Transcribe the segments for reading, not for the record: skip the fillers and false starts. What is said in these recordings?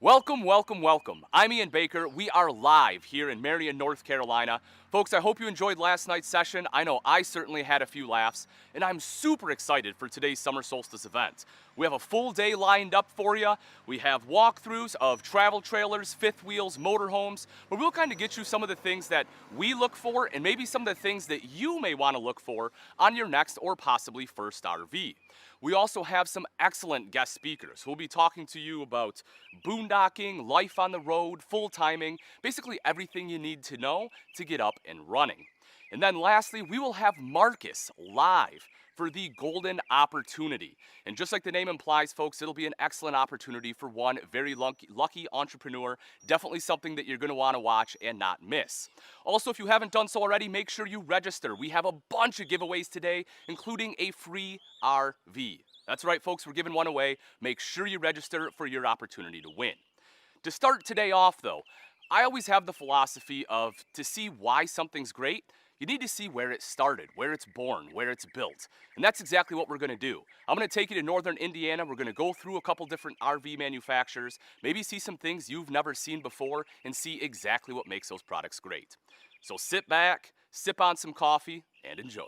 Welcome, welcome, welcome. I'm Ian Baker. We are live here in Marion, North Carolina. Folks, I hope you enjoyed last night's session. I know I certainly had a few laughs, and I'm super excited for today's Summer Solstice event. We have a full day lined up for you. We have walkthroughs of travel trailers, fifth wheels, motorhomes, where we'll kind of get you some of the things that we look for and maybe some of the things that you may want to look for on your next or possibly first RV. We also have some excellent guest speakers who will be talking to you about boondocking, life on the road, full timing, basically everything you need to know to get up and running. And then lastly, we will have Marcus live for the golden opportunity. And just like the name implies, folks, it'll be an excellent opportunity for one very lucky entrepreneur. Definitely something that you're going to want to watch and not miss. Also, if you haven't done so already, make sure you register. We have a bunch of giveaways today, including a free RV. That's right, folks, we're giving one away. Make sure you register for your opportunity to win. To start today off, though, I always have the philosophy of to see why something's great, you need to see where it started, where it's born, where it's built. And that's exactly what we're going to do. I'm going to take you to northern Indiana. We're going to go through a couple different RV manufacturers, maybe see some things you've never seen before, and see exactly what makes those products great. So sit back, sip on some coffee, and enjoy.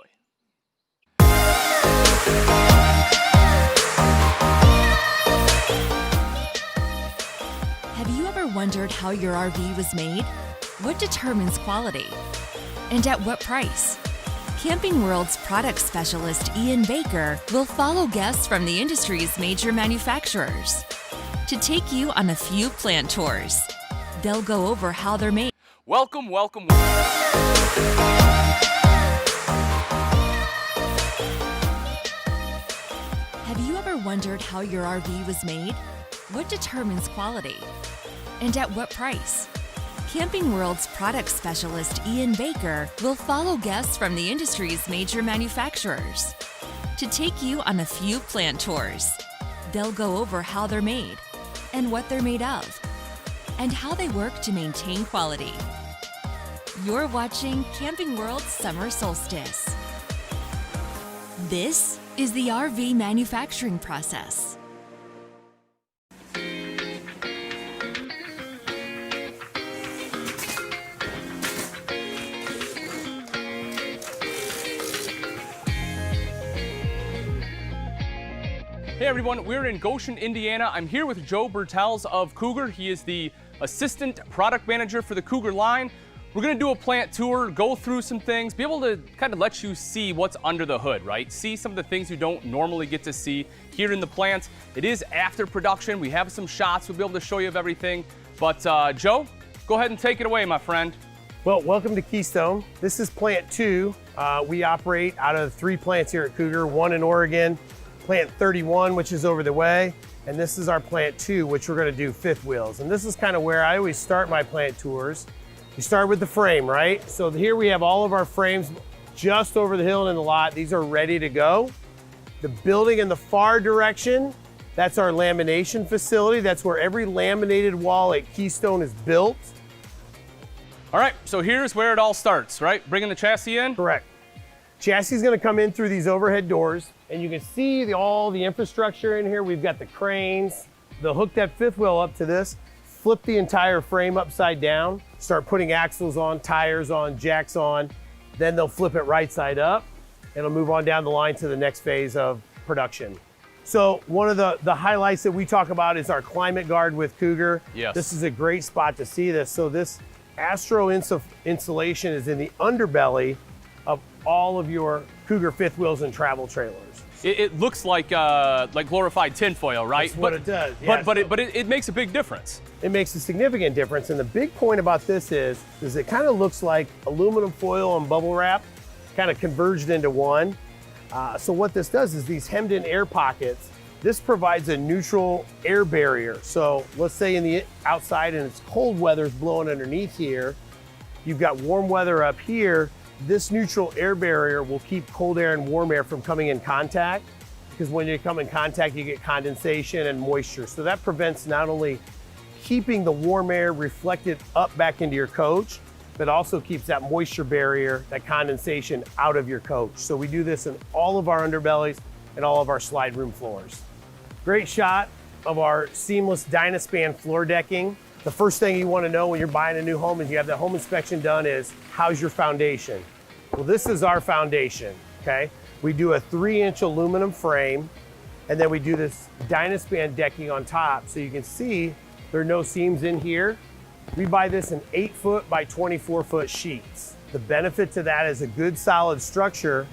Have you ever wondered how your RV was made? What determines quality? And at what price? Camping World's product specialist Ian Baker will follow guests from the industry's major manufacturers to take you on a few plant tours. They'll go over how they're made. Welcome, welcome. Have you ever wondered how your RV was made? What determines quality? And at what price? Camping World's product specialist Ian Baker will follow guests from the industry's major manufacturers to take you on a few plant tours. They'll go over how they're made and what they're made of and how they work to maintain quality. You're watching Camping World's Summer Solstice. This is the RV manufacturing process. Hey everyone, we're in Goshen, Indiana. I'm here with Joe Bertels of Cougar. He is the Assistant Product Manager for the Cougar line. We're gonna do a plant tour, go through some things, be able to kind of let you see what's under the hood, right? See some of the things you don't normally get to see here in the plant. It is after production. We have some shots. We'll be able to show you of everything. But Joe, go ahead and take it away, my friend. Well, welcome to Keystone. This is Plant 2. We operate out of 3 plants here at Cougar, one in Oregon, Plant 31, which is over the way, and this is our Plant 2, which we're gonna do fifth wheels. And this is kind of where I always start my plant tours. You start with the frame, right? So here we have all of our frames just over the hill and in the lot. These are ready to go. The building in the far direction, that's our lamination facility. That's where every laminated wall at Keystone is built. All right, so here's where it all starts, right? Bringing the chassis in? Correct. Chassis is going to come in through these overhead doors, and you can see all the infrastructure in here. We've got the cranes. They'll hook that fifth wheel up to this, flip the entire frame upside down, start putting axles on, tires on, jacks on. Then they'll flip it right side up, and it'll move on down the line to the next phase of production. So one of the highlights that we talk about is our climate guard with Cougar. Yes. This is a great spot to see this. So this Astro insulation is in the underbelly of all of your Cougar fifth wheels and travel trailers. It looks like glorified tinfoil, right? That's what it does. Yeah, but it makes a big difference. It makes a significant difference. And the big point about this is it kind of looks like aluminum foil and bubble wrap kind of converged into one. So what this does is these hemmed in air pockets, this provides a neutral air barrier. So let's say in the outside and it's cold weather is blowing underneath here, you've got warm weather up here. This neutral air barrier will keep cold air and warm air from coming in contact, because when you come in contact, you get condensation and moisture. So that prevents not only keeping the warm air reflected up back into your coach, but also keeps that moisture barrier, that condensation out of your coach. So we do this in all of our underbellies and all of our slide room floors. Great shot. of our seamless Dynaspan floor decking. The first thing you want to know when you're buying a new home and you have that home inspection done is, how's your foundation? Well, this is our foundation, okay? We do a 3-inch aluminum frame, and then we do this Dynaspan decking on top. So you can see there are no seams in here. We buy this in 8-foot by 24-foot sheets. The benefit to that is a good solid structure.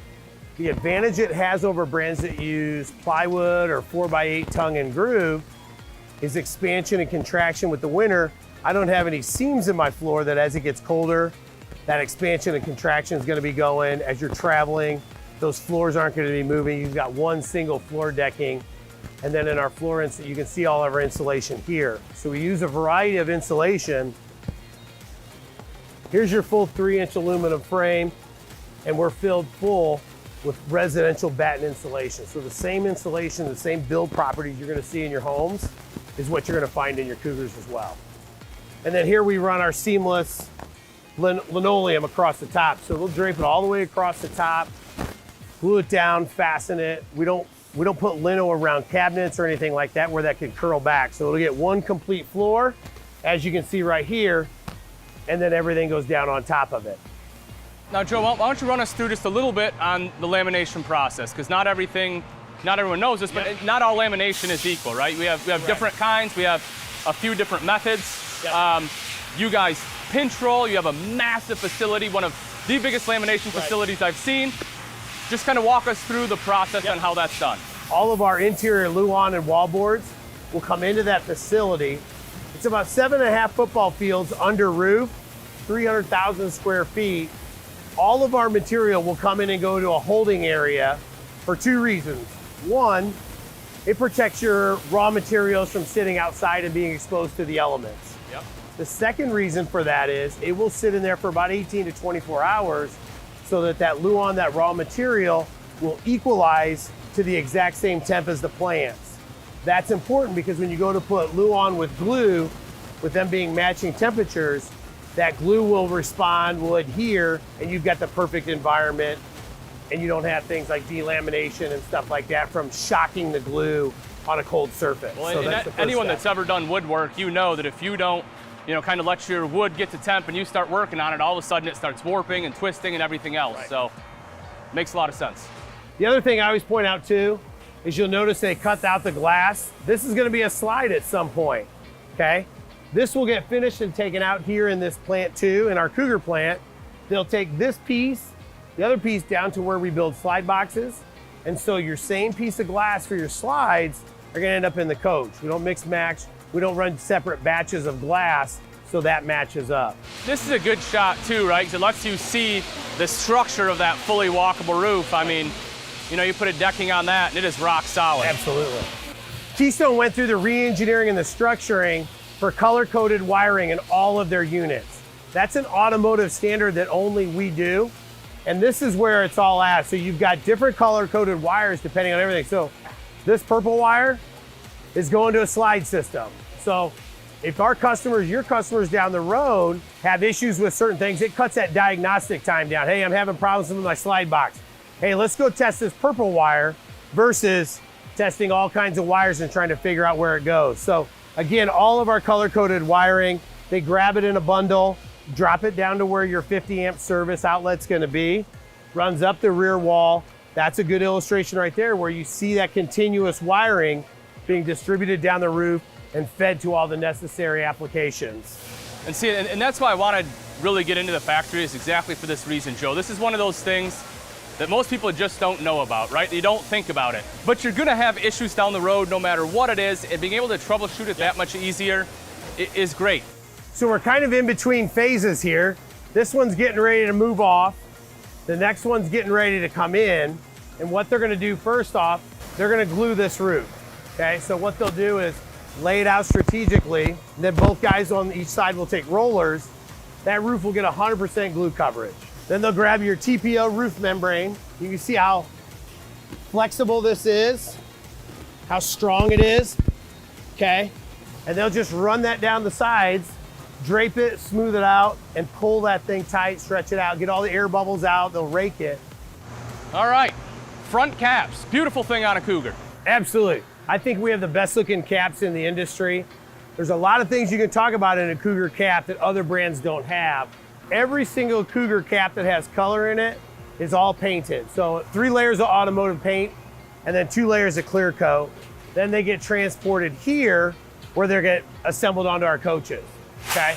The advantage it has over brands that use plywood or 4x8 tongue and groove is expansion and contraction with the winter. I don't have any seams in my floor that as it gets colder, that expansion and contraction is going to be going. As you're traveling, those floors aren't going to be moving. You've got one single floor decking. And then in our floor, you can see all of our insulation here. So we use a variety of insulation. Here's your full 3-inch aluminum frame, and we're filled full with residential Batten insulation. So the same insulation, the same build properties you're going to see in your homes is what you're going to find in your Cougars as well. And then here we run our seamless linoleum across the top. So we'll drape it all the way across the top, glue it down, fasten it. We don't put lino around cabinets or anything like that where that could curl back. So it'll get one complete floor, as you can see right here, and then everything goes down on top of it. Now, Joe, why don't you run us through just a little bit on the lamination process? Because not everyone knows this, but not all lamination is equal, right? We have different kinds. We have a few different methods. Yep. You guys pinch roll. You have a massive facility, one of the biggest lamination facilities I've seen. Just kind of walk us through the process on how that's done. All of our interior luan and wall boards will come into that facility. It's about 7.5 football fields under roof, 300,000 square feet. All of our material will come in and go to a holding area for 2 reasons. One, it protects your raw materials from sitting outside and being exposed to the elements. Yep. The second reason for that is it will sit in there for about 18 to 24 hours so that luan, that raw material, will equalize to the exact same temp as the plants. That's important because when you go to put luan with glue, with them being matching temperatures, that glue will respond, will adhere, and you've got the perfect environment, and you don't have things like delamination and stuff like that from shocking the glue on a cold surface. Well, so that's anyone that's ever done woodwork, you know that if you don't, kind of let your wood get to temp and you start working on it, all of a sudden it starts warping and twisting and everything else. Right. So, makes a lot of sense. The other thing I always point out too is you'll notice they cut out the glass. This is going to be a slide at some point, okay? This will get finished and taken out here in this plant too, in our Cougar plant. They'll take this piece, the other piece down to where we build slide boxes. And so your same piece of glass for your slides are gonna end up in the coach. We don't mix match. We don't run separate batches of glass, so that matches up. This is a good shot too, right? Because it lets you see the structure of that fully walkable roof. I mean, you put a decking on that and it is rock solid. Absolutely. Keystone went through the re-engineering and the structuring for color-coded wiring in all of their units. That's an automotive standard that only we do. And this is where it's all at. So you've got different color-coded wires depending on everything. So this purple wire is going to a slide system. So if your customers down the road have issues with certain things, it cuts that diagnostic time down. Hey, I'm having problems with my slide box. Hey, let's go test this purple wire versus testing all kinds of wires and trying to figure out where it goes. So again, all of our color-coded wiring, they grab it in a bundle, drop it down to where your 50 amp service outlet's gonna be, runs up the rear wall. That's a good illustration right there where you see that continuous wiring being distributed down the roof and fed to all the necessary applications. And see, and that's why I wanted to really get into the factory is exactly for this reason, Joe. This is one of those things that most people just don't know about, right? They don't think about it. But you're gonna have issues down the road no matter what it is, and being able to troubleshoot it that much easier is great. So we're kind of in between phases here. This one's getting ready to move off. The next one's getting ready to come in. And what they're gonna do first off, they're gonna glue this roof, okay? So what they'll do is lay it out strategically, then both guys on each side will take rollers. That roof will get 100% glue coverage. Then they'll grab your TPO roof membrane. You can see how flexible this is, how strong it is, okay? And they'll just run that down the sides, drape it, smooth it out, and pull that thing tight, stretch it out, get all the air bubbles out, they'll rake it. All right, front caps, beautiful thing on a Cougar. Absolutely. I think we have the best looking caps in the industry. There's a lot of things you can talk about in a Cougar cap that other brands don't have. Every single Cougar cap that has color in it is all painted. So 3 layers of automotive paint and then 2 layers of clear coat. Then they get transported here where they get assembled onto our coaches, okay?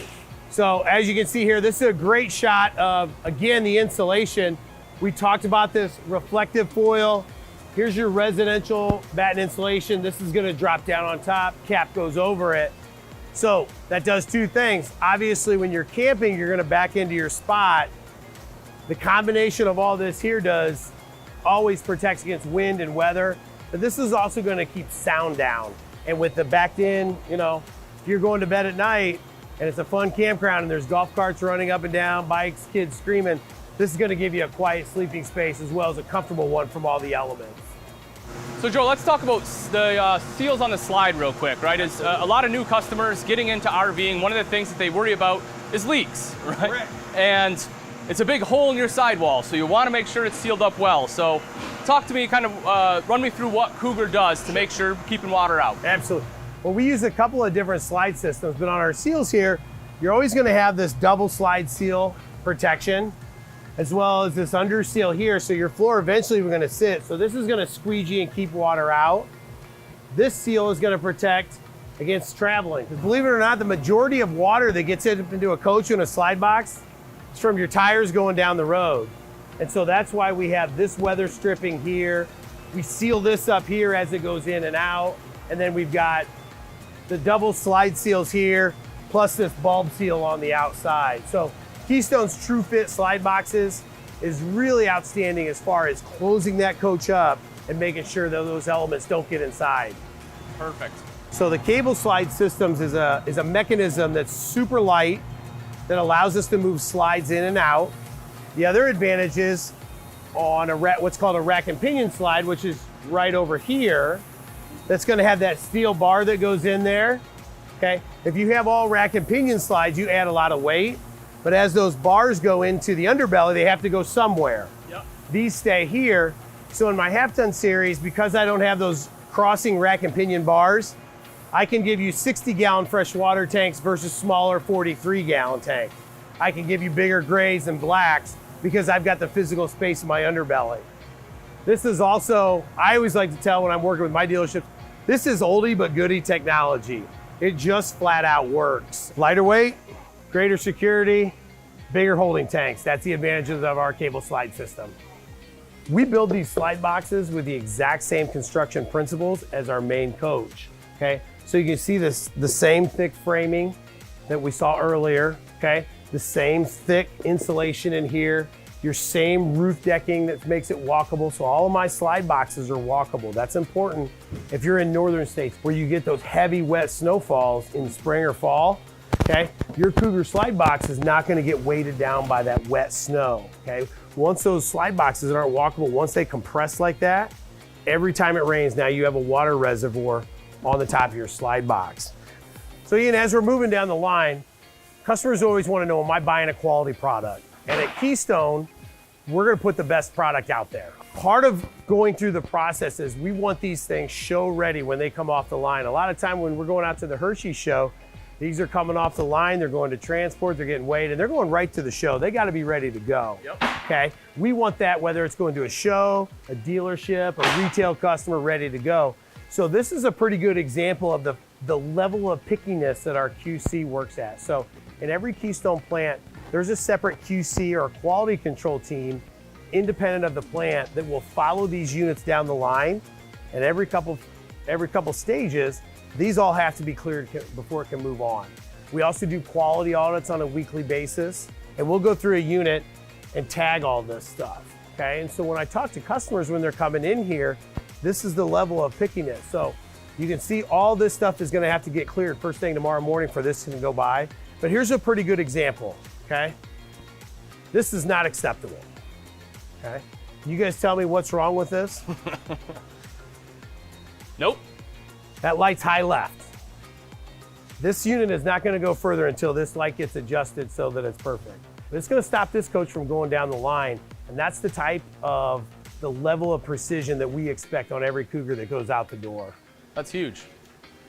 So as you can see here, this is a great shot of, again, the insulation. We talked about this reflective foil. Here's your residential batten insulation. This is gonna drop down on top, cap goes over it. So that does 2 things. Obviously, when you're camping, you're gonna back into your spot. The combination of all this here does always protects against wind and weather, but this is also gonna keep sound down. And with the backed in, you know, if you're going to bed at night and it's a fun campground and there's golf carts running up and down, bikes, kids screaming, this is gonna give you a quiet sleeping space as well as a comfortable one from all the elements. So Joe, let's talk about the seals on the slide real quick, right? Is a lot of new customers getting into RVing, one of the things that they worry about is leaks, right? Correct. And it's a big hole in your sidewall, so you want to make sure it's sealed up well. So talk to me, kind of run me through what Cougar does to make sure keeping water out. Absolutely. Well, we use a couple of different slide systems, but on our seals here, you're always gonna have this double slide seal protection, as well as this under seal here. So your floor eventually we're gonna sit. So this is gonna squeegee and keep water out. This seal is gonna protect against traveling. Because believe it or not, the majority of water that gets into a coach and a slide box is from your tires going down the road. And so that's why we have this weather stripping here. We seal this up here as it goes in and out. And then we've got the double slide seals here, plus this bulb seal on the outside. So Keystone's True Fit slide boxes is really outstanding as far as closing that coach up and making sure that those elements don't get inside. Perfect. So the cable slide systems is a mechanism that's super light that allows us to move slides in and out. The other advantage is on what's called a rack and pinion slide, which is right over here, that's gonna have that steel bar that goes in there, okay? If you have all rack and pinion slides, you add a lot of weight. But as those bars go into the underbelly, they have to go somewhere. Yep. These stay here. So in my half-ton series, because I don't have those crossing rack and pinion bars, I can give you 60-gallon freshwater tanks versus smaller 43-gallon tank. I can give you bigger grays and blacks because I've got the physical space in my underbelly. This is also, I always like to tell when I'm working with my dealership, this is oldie but goodie technology. It just flat out works. Lighter weight, greater security, bigger holding tanks. That's the advantages of our cable slide system. We build these slide boxes with the exact same construction principles as our main coach, okay? So you can see the same thick framing that we saw earlier, okay? The same thick insulation in here, your same roof decking that makes it walkable. So all of my slide boxes are walkable. That's important if you're in northern states where you get those heavy wet snowfalls in spring or fall. Okay, your Cougar slide box is not going to get weighted down by that wet snow. Okay, once those slide boxes aren't walkable, once they compress like that, every time it rains, now you have a water reservoir on the top of your slide box. So Ian, as we're moving down the line, customers always want to know, am I buying a quality product? And at Keystone, we're going to put the best product out there. Part of going through the process is we want these things show ready when they come off the line. A lot of time when we're going out to the Hershey show, these are coming off the line, they're going to transport, they're getting weighed, and they're going right to the show. They gotta be ready to go, Yep. Okay? We want that whether it's going to a show, a dealership, a retail customer ready to go. So this is a pretty good example of the level of pickiness that our QC works at. So in every Keystone plant, there's a separate QC or quality control team independent of the plant that will follow these units down the line, and every couple stages, these all have to be cleared before it can move on. We also do quality audits on a weekly basis, and we'll go through a unit and tag all this stuff, okay? And so when I talk to customers when they're coming in here, this is the level of pickiness. So you can see all this stuff is gonna have to get cleared first thing tomorrow morning for this to go by. But here's a pretty good example, okay? This is not acceptable, okay? You guys tell me what's wrong with this? Nope. That light's high left. This unit is not gonna go further until this light gets adjusted so that it's perfect. But it's gonna stop this coach from going down the line, and that's the level of precision that we expect on every Cougar that goes out the door. That's huge.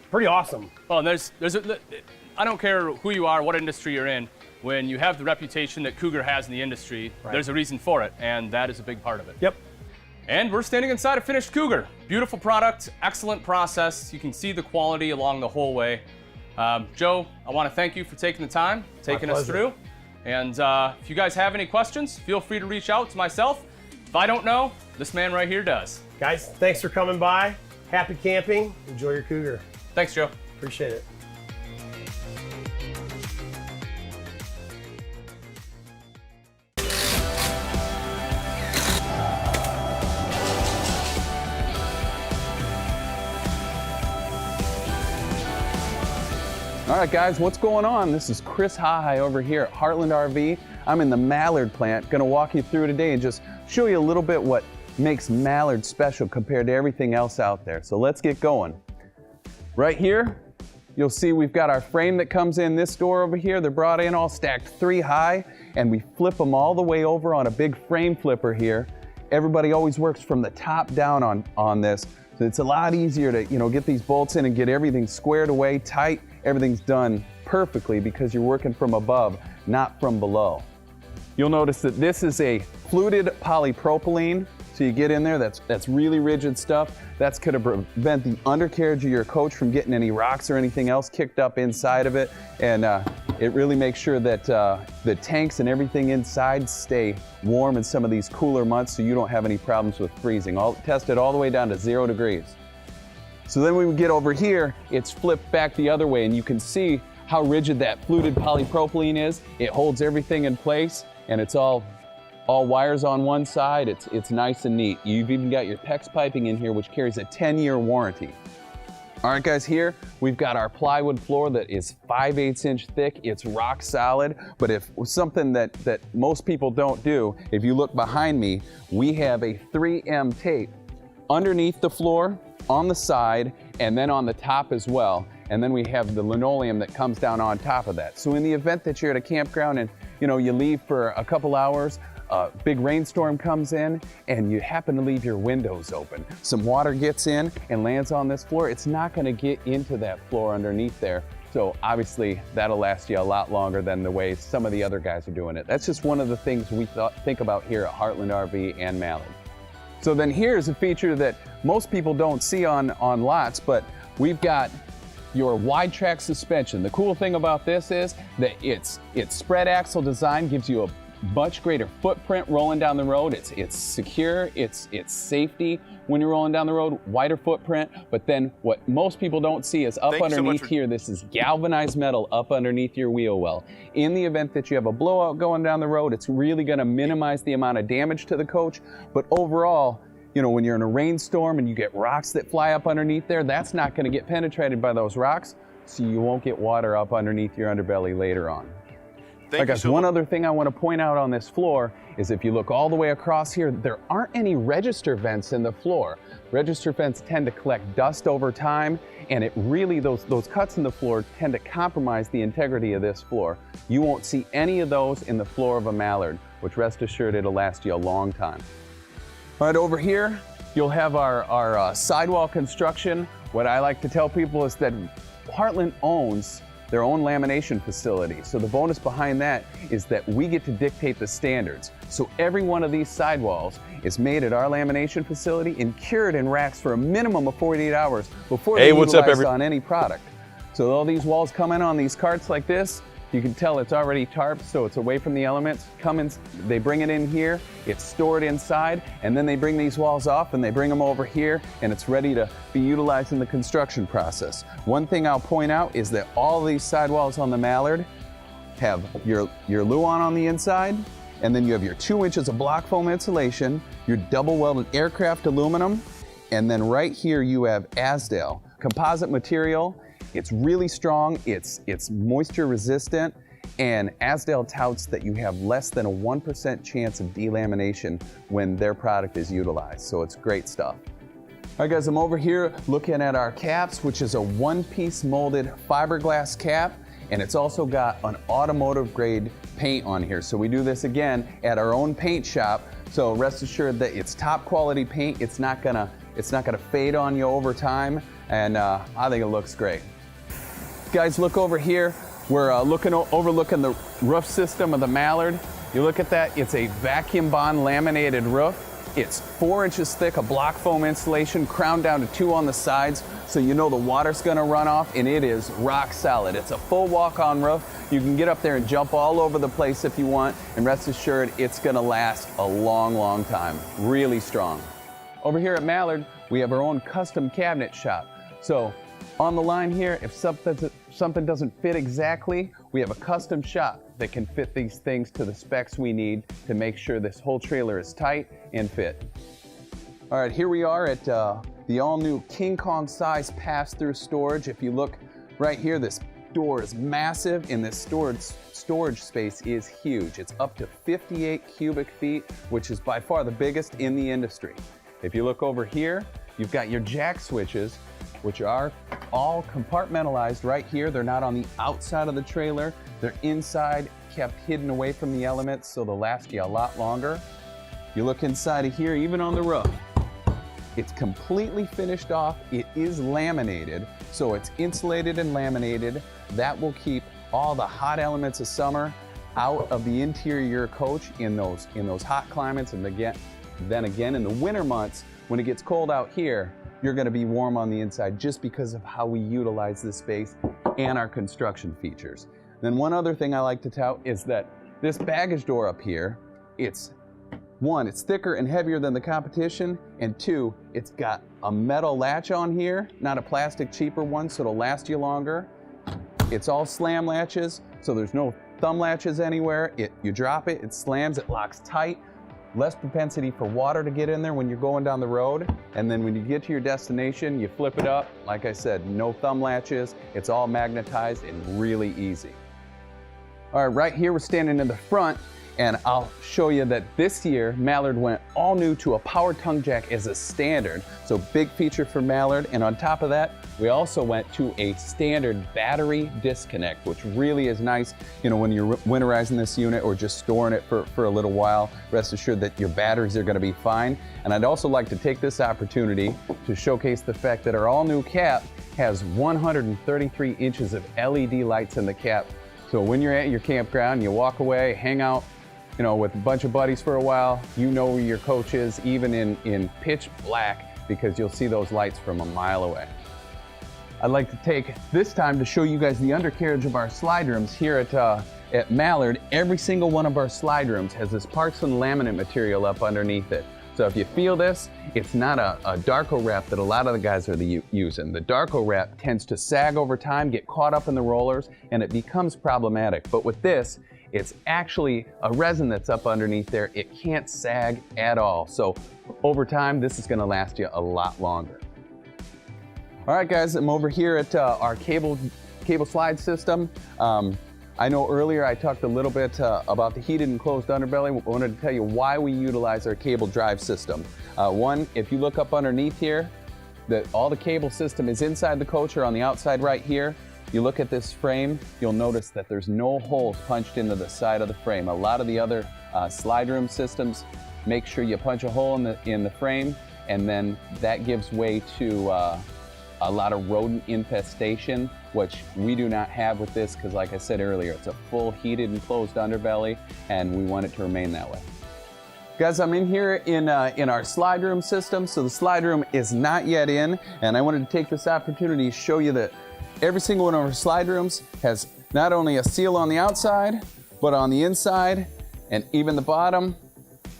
Pretty awesome. Well, I don't care who you are, what industry you're in, when you have the reputation that Cougar has in the industry, there's a reason for it, and that is a big part of it. Yep. And we're standing inside a finished Cougar. Beautiful product, excellent process. You can see the quality along the whole way. Joe, I want to thank you for taking the time, taking us through. And if you guys have any questions, feel free to reach out to myself. If I don't know, this man right here does. Guys, thanks for coming by. Happy camping. Enjoy your Cougar. Thanks, Joe. Appreciate it. All right, guys, what's going on? This is Chris Hahai over here at Heartland RV. I'm in the Mallard plant. Gonna walk you through today and just show you a little bit what makes Mallard special compared to everything else out there. So let's get going. Right here, you'll see we've got our frame that comes in this door over here. They're brought in all stacked 3 high, and we flip them all the way over on a big frame flipper here. Everybody always works from the top down on this. So it's a lot easier to, get these bolts in and get everything squared away, tight. Everything's done perfectly because you're working from above, not from below. You'll notice that this is a fluted polypropylene. So you get in there, that's really rigid stuff. That's gonna prevent the undercarriage of your coach from getting any rocks or anything else kicked up inside of it. And it really makes sure that the tanks and everything inside stay warm in some of these cooler months so you don't have any problems with freezing. Tested all the way down to 0 degrees. So then when we get over here, it's flipped back the other way, and you can see how rigid that fluted polypropylene is. It holds everything in place, and it's all wires on one side. It's nice and neat. You've even got your PEX piping in here, which carries a 10-year warranty. All right, guys, here we've got our plywood floor that is 5/8 inch thick. It's rock solid, but if something that most people don't do, if you look behind me, we have a 3M tape underneath the floor, on the side, and then on the top as well. And then we have the linoleum that comes down on top of that. So in the event that you're at a campground and you leave for a couple hours, a big rainstorm comes in and you happen to leave your windows open, some water gets in and lands on this floor, it's not gonna get into that floor underneath there. So obviously that'll last you a lot longer than the way some of the other guys are doing it. That's just one of the things we think about here at Heartland RV and Mallard. So then here's a feature that most people don't see on lots, but we've got your wide track suspension. The cool thing about this is that its spread axle design gives you a much greater footprint rolling down the road. It's secure, it's safety when you're rolling down the road, wider footprint, but then what most people don't see is up underneath here, this is galvanized metal up underneath your wheel well. In the event that you have a blowout going down the road, it's really gonna minimize the amount of damage to the coach, but overall, when you're in a rainstorm and you get rocks that fly up underneath there, that's not gonna get penetrated by those rocks, so you won't get water up underneath your underbelly later on. One other thing I want to point out on this floor is if you look all the way across here, there aren't any register vents in the floor. Register vents tend to collect dust over time, and it really, those cuts in the floor tend to compromise the integrity of this floor. You won't see any of those in the floor of a Mallard, which rest assured it'll last you a long time. All right, over here, you'll have our Sidewall Construction. What I like to tell people is that Heartland owns their own lamination facility. So the bonus behind that is that we get to dictate the standards. So every one of these sidewalls is made at our lamination facility and cured in racks for a minimum of 48 hours before they're utilized on any product. So all these walls come in on these carts like this. You can tell it's already tarped, so it's away from the elements. They bring it in here, it's stored inside, and then they bring these walls off and they bring them over here, and it's ready to be utilized in the construction process. One thing I'll point out is that all these sidewalls on the Mallard have your Luan on the inside, and then you have your 2 inches of block foam insulation, your double welded aircraft aluminum, and then right here you have Azdel, composite material. It's really strong, it's moisture resistant, and Azdel touts that you have less than a 1% chance of delamination when their product is utilized, so it's great stuff. All right, guys, I'm over here looking at our caps, which is a one-piece molded fiberglass cap, and it's also got an automotive grade paint on here. So we do this again at our own paint shop, so rest assured that it's top quality paint. It's not gonna fade on you over time. and I think it looks great. Guys, look over here. We're overlooking the roof system of the Mallard. You look at that, it's a vacuum bond laminated roof. It's 4 inches thick of block foam insulation, crowned down to 2 on the sides, so you know the water's gonna run off, and it is rock solid. It's a full walk-on roof. You can get up there and jump all over the place if you want, and rest assured, it's gonna last a long, long time. Really strong. Over here at Mallard, we have our own custom cabinet shop. So on the line here, if something doesn't fit exactly, we have a custom shop that can fit these things to the specs we need to make sure this whole trailer is tight and fit. All right, here we are at the all-new King Kong size pass-through storage. If you look right here, this door is massive and this storage space is huge. It's up to 58 cubic feet, which is by far the biggest in the industry. If you look over here, you've got your jack switches, which are all compartmentalized right here. They're not on the outside of the trailer. They're inside, kept hidden away from the elements, so they'll last you a lot longer. You look inside of here, even on the roof, it's completely finished off. It is laminated, so it's insulated and laminated. That will keep all the hot elements of summer out of the interior of your coach in those hot climates, and then again in the winter months, when it gets cold out here, you're gonna be warm on the inside just because of how we utilize this space and our construction features. Then one other thing I like to tout is that this baggage door up here, it's thicker and heavier than the competition, and 2, it's got a metal latch on here, not a plastic cheaper one, so it'll last you longer. It's all slam latches, so there's no thumb latches anywhere. You drop it, it slams, it locks tight. Less propensity for water to get in there when you're going down the road. And then when you get to your destination, you flip it up. Like I said, no thumb latches. It's all magnetized and really easy. All right, right here we're standing in the front, and I'll show you that this year Mallard went all new to a power tongue jack as a standard. So big feature for Mallard. And on top of that, we also went to a standard battery disconnect, which really is nice, you know, when you're winterizing this unit or just storing it for a little while. Rest assured that your batteries are gonna be fine. And I'd also like to take this opportunity to showcase the fact that our all-new cap has 133 inches of LED lights in the cap. So when you're at your campground, you walk away, hang out, you know, with a bunch of buddies for a while, you know where your coach is, even in pitch black, because you'll see those lights from a mile away. I'd like to take this time to show you guys the undercarriage of our slide rooms here at Mallard. Every single one of our slide rooms has this Parkson laminate material up underneath it. So if you feel this, it's not a Darko wrap that a lot of the guys are using. The Darko wrap tends to sag over time, get caught up in the rollers, and it becomes problematic. But with this, it's actually a resin that's up underneath there. It can't sag at all. So over time, this is gonna last you a lot longer. All right, guys, I'm over here at our cable slide system. I know earlier I talked a little bit about the heated and closed underbelly. I wanted to tell you why we utilize our cable drive system. One, if you look up underneath here, all the cable system is inside the coach or on the outside right here. You look at this frame, you'll notice that there's no holes punched into the side of the frame. A lot of the other slide room systems make sure you punch a hole in the frame, and then that gives way to a lot of rodent infestation, which we do not have with this, because like I said earlier, it's a full heated and closed underbelly, and we want it to remain that way. Guys, I'm in here in our slide room system. So the slide room is not yet in, and I wanted to take this opportunity to show you that every single one of our slide rooms has not only a seal on the outside, but on the inside, and even the bottom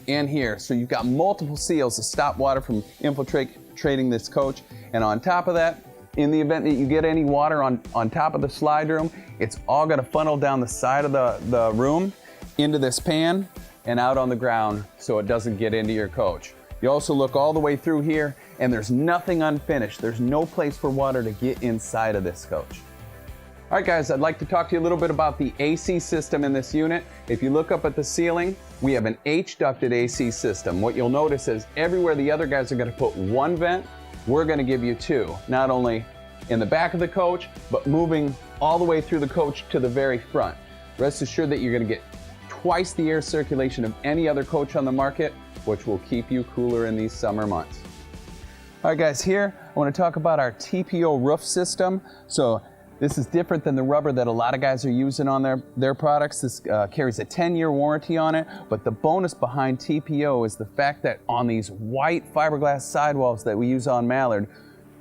and here. So you've got multiple seals to stop water from infiltrating this coach. And on top of that, in the event that you get any water on top of the slide room, it's all gonna funnel down the side of the room into this pan and out on the ground so it doesn't get into your coach. You also look all the way through here, and there's nothing unfinished. There's no place for water to get inside of this coach. All right, guys, I'd like to talk to you a little bit about the AC system in this unit. If you look up at the ceiling, we have an H-ducted AC system. What you'll notice is everywhere the other guys are gonna put one vent, we're gonna give you two, not only in the back of the coach, but moving all the way through the coach to the very front. Rest assured that you're gonna get twice the air circulation of any other coach on the market, which will keep you cooler in these summer months. All All right, guys, here I want to talk about our Tpo Roof System. So this is different than the rubber that a lot of guys are using on their products. This carries a 10-year warranty on it, but the bonus behind Tpo is the fact that on these white fiberglass sidewalls that we use on Mallard,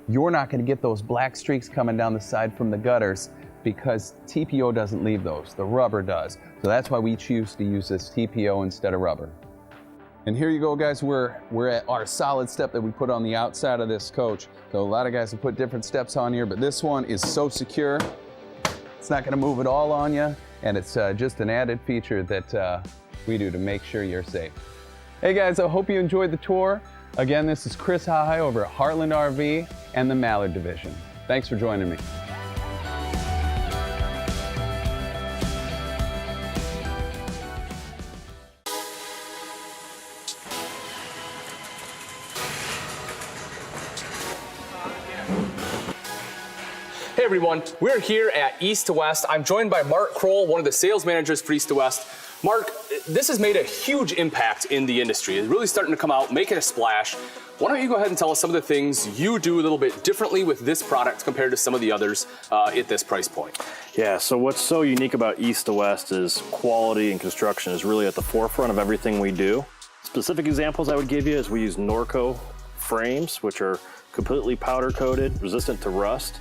you're not going to get those black streaks coming down the side from the gutters because Tpo doesn't leave those, the rubber does. So that's why we choose to use this Tpo instead of rubber. And here you go, guys, we're at our solid step that we put on the outside of this coach. So a lot of guys have put different steps on here, but this one is so secure. It's not gonna move at all on you, and it's just an added feature that we do to make sure you're safe. Hey guys, I hope you enjoyed the tour. Again, this is Chris High over at Heartland RV and the Mallard Division. Thanks for joining me. Hey everyone, we're here at East to West. I'm joined by Mark Kroll, one of the sales managers for East to West. Mark, this has made a huge impact in the industry. It's really starting to come out, making a splash. Why don't you go ahead and tell us some of the things you do a little bit differently with this product compared to some of the others at this price point? Yeah, so what's so unique about East to West is quality and construction is really at the forefront of everything we do. Specific examples I would give you is we use Norco frames, which are completely powder coated, resistant to rust.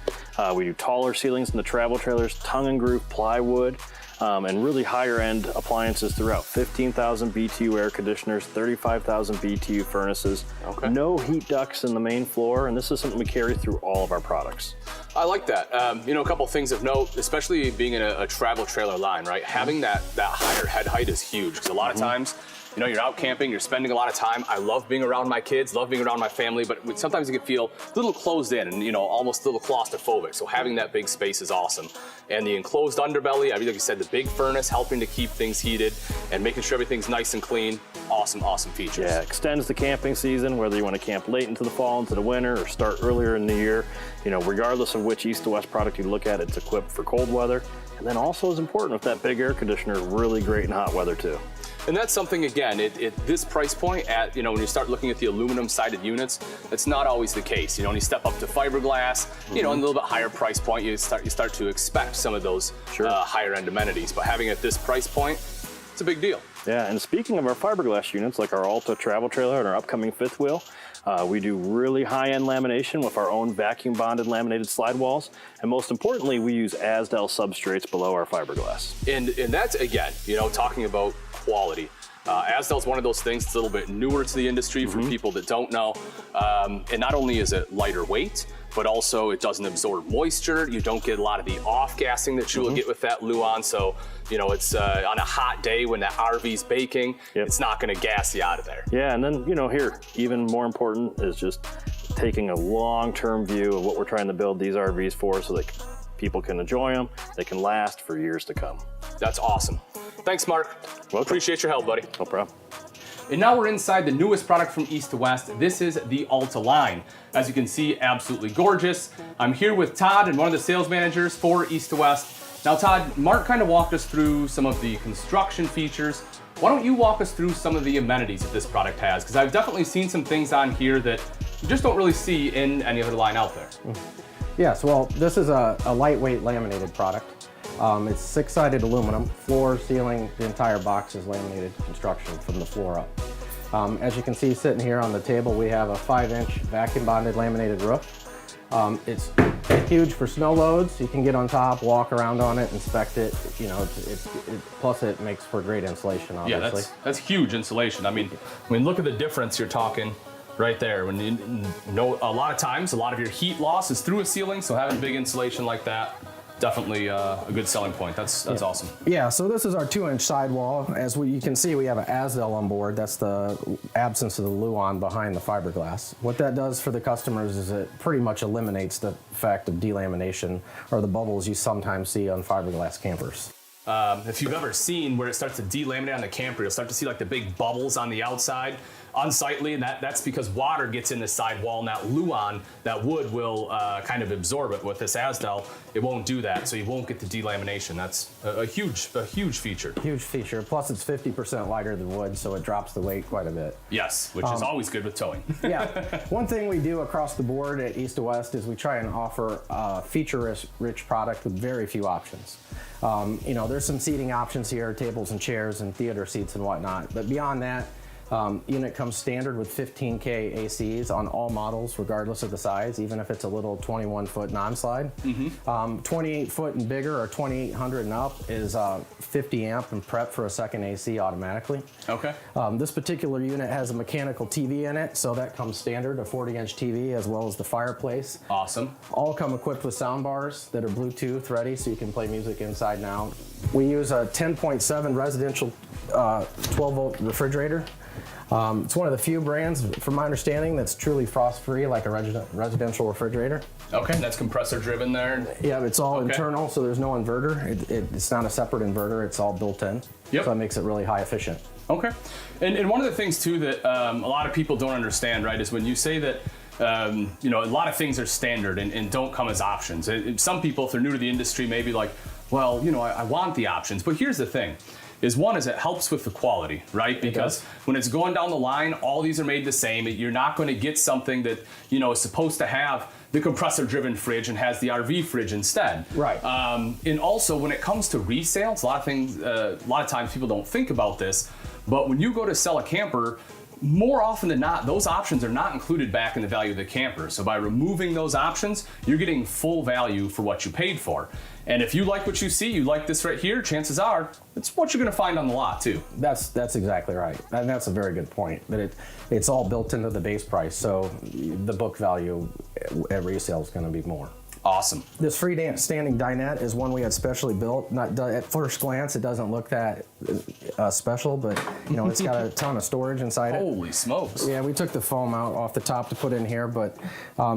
We do taller ceilings in the travel trailers, tongue and groove plywood, and really higher end appliances throughout. 15,000 BTU air conditioners, 35,000 BTU furnaces, no heat ducts in the main floor, and this is something we carry through all of our products. I like that. You know, a couple things of note, especially being in a travel trailer line, right? Having that higher head height is huge, because a lot of times, you know, you're out camping, you're spending a lot of time. I love being around my kids, love being around my family, but sometimes you can feel a little closed in and, you know, almost a little claustrophobic. So having that big space is awesome. And the enclosed underbelly, I mean, like you said, the big furnace helping to keep things heated and making sure everything's nice and clean. Awesome, awesome features. Yeah, extends the camping season, whether you want to camp late into the fall, into the winter, or start earlier in the year. You know, regardless of which East to West product you look at, it's equipped for cold weather. And then also is important with that big air conditioner, really great in hot weather too. And that's something, again, at this price point, you know, when you start looking at the aluminum sided units, that's not always the case. You know, when you step up to fiberglass, you know, and a little bit higher price point, you start to expect some of those higher end amenities. But having it at this price point, it's a big deal. Yeah, and speaking of our fiberglass units, like our Alta travel trailer and our upcoming fifth wheel, we do really high-end lamination with our own vacuum-bonded laminated slide walls. And most importantly, we use Asdel substrates below our fiberglass. And that's, again, you know, talking about quality. Asdel is one of those things that's a little bit newer to the industry for people that don't know. And not only is it lighter weight, but also it doesn't absorb moisture. You don't get a lot of the off-gassing that you will get with that Luan. So, you know, it's on a hot day when the RV's baking, it's not gonna gas you out of there. Yeah, and then, you know, here, even more important is just taking a long-term view of what we're trying to build these RVs for so that people can enjoy them, they can last for years to come. That's awesome. Thanks, Mark. Welcome. Appreciate your help, buddy. No problem. And now we're inside the newest product from East to West. This is the Alta line. As you can see, absolutely gorgeous. I'm here with Todd and one of the sales managers for East to West. Now, Todd, Mark kind of walked us through some of the construction features. Why don't you walk us through some of the amenities that this product has? Because I've definitely seen some things on here that you just don't really see in any other line out there. Yes, well, this is a lightweight laminated product. It's six-sided aluminum, floor, ceiling, the entire box is laminated construction from the floor up. As you can see sitting here on the table, we have a 5-inch vacuum bonded laminated roof. It's huge for snow loads. You can get on top, walk around on it, inspect it. You know, plus it makes for great insulation, obviously. Yeah, that's huge insulation. I mean, look at the difference you're talking right there. When you know, a lot of times, a lot of your heat loss is through a ceiling, so having big insulation like that, definitely a good selling point. That's awesome. Yeah, so this is our 2-inch sidewall. As you can see, we have an Asdel on board. That's the absence of the Luan behind the fiberglass. What that does for the customers is it pretty much eliminates the fact of delamination or the bubbles you sometimes see on fiberglass campers. If you've ever seen where it starts to delaminate on the camper, you'll start to see like the big bubbles on the outside. unsightly, and that's because water gets in the sidewall, and that Luan, that wood will kind of absorb it. With this Asdel, it won't do that, so you won't get the delamination. That's a huge feature. Huge feature. Plus, it's 50% lighter than wood, so it drops the weight quite a bit. Yes, which is always good with towing. Yeah. One thing we do across the board at East to West is we try and offer a feature-rich product with very few options. You know, there's some seating options here, tables and chairs and theater seats and whatnot, but beyond that, unit comes standard with 15K ACs on all models, regardless of the size, even if it's a little 21-foot non-slide. 28-foot and bigger, or 2800 and up, is 50 amp and prep for a second AC automatically. Okay. This particular unit has a mechanical TV in it, so that comes standard, a 40-inch TV, as well as the fireplace. Awesome. All come equipped with sound bars that are Bluetooth ready, so you can play music inside and out. We use a 10.7 residential 12-volt refrigerator. It's one of the few brands, from my understanding, that's truly frost-free, like a residential refrigerator. Okay, that's compressor driven there. Yeah, it's all internal, so there's no inverter. It's not a separate inverter, it's all built in. Yep. So that makes it really high efficient. Okay, and one of the things too that a lot of people don't understand, right, is when you say that you know, a lot of things are standard and don't come as options. Some people, if they're new to the industry, maybe like, well, you know, I want the options. But here's the thing. One is it helps with the quality, right? Because when it's going down the line, all these are made the same. You're not going to get something that, you know, is supposed to have the compressor-driven fridge and has the RV fridge instead. Right. And also, when it comes to resale, it's a lot of times people don't think about this, but when you go to sell a camper, more often than not, those options are not included back in the value of the camper. So by removing those options, you're getting full value for what you paid for. And if you like what you see, you like this right here, chances are it's what you're going to find on the lot too. That's exactly right, and that's a very good point. That it's all built into the base price, so the book value at resale is going to be more. Awesome. This freestanding dinette is one we had specially built. Not at first glance, it doesn't look that special, but you know, it's got a ton of storage inside it. Holy smokes. Yeah, we took the foam out off the top to put in here, but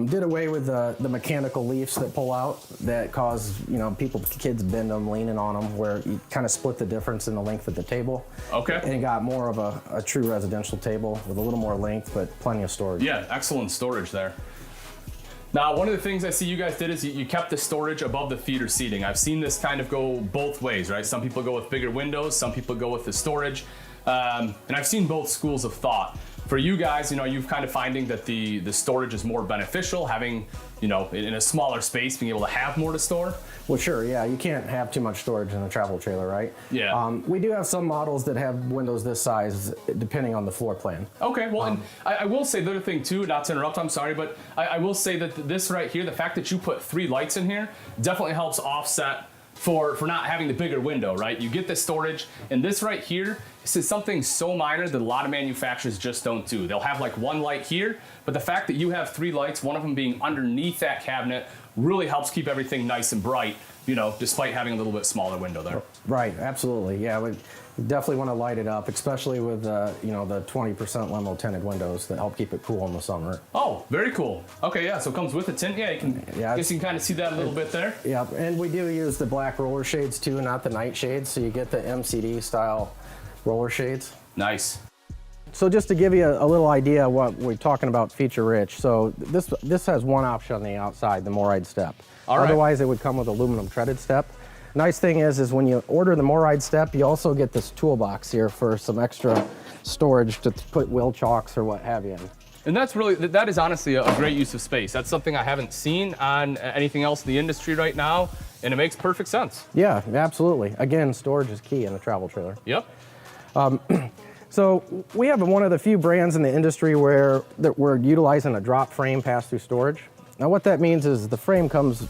did away with the mechanical leaves that pull out that cause, you know, kids bend them, leaning on them, where you kind of split the difference in the length of the table. Okay. And got more of a true residential table with a little more length, but plenty of storage. Yeah, excellent storage there. Now, one of the things I see you guys did is you kept the storage above the theater seating. I've seen this kind of go both ways, right? Some people go with bigger windows, some people go with the storage. And I've seen both schools of thought. For you guys, you know, you've kind of finding that the storage is more beneficial, having, you know, in a smaller space, being able to have more to store. Well, sure, yeah, you can't have too much storage in a travel trailer, right? Yeah. We do have some models that have windows this size, depending on the floor plan. Okay, well, and I will say the other thing too, not to interrupt, I'm sorry, but I will say that this right here, the fact that you put 3 lights in here definitely helps offset for not having the bigger window, right? You get the storage, and this right here, this is something so minor that a lot of manufacturers just don't do. They'll have like 1 light here, but the fact that you have 3 lights, one of them being underneath that cabinet, really helps keep everything nice and bright, you know, despite having a little bit smaller window there. Right, absolutely, yeah. We definitely want to light it up, especially with, you know, the 20% limo tinted windows that help keep it cool in the summer. Oh, very cool. Okay, yeah, so it comes with a tint. Yeah, you can, I guess you can kind of see that a little bit there. Yeah, and we do use the black roller shades too, not the night shades, so you get the MCD style roller shades. Nice. So just to give you a little idea of what we're talking about feature rich, so this has one option on the outside, the Moride step. All right. Otherwise it would come with aluminum treaded step. Nice thing is when you order the Moride step, you also get this toolbox here for some extra storage to put wheel chocks or what have you in. And that is honestly a great use of space. That's something I haven't seen on anything else in the industry right now, and it makes perfect sense. Yeah, absolutely. Again, storage is key in a travel trailer. Yep. So we have one of the few brands in the industry where we're utilizing a drop frame pass-through storage. Now what that means is the frame comes,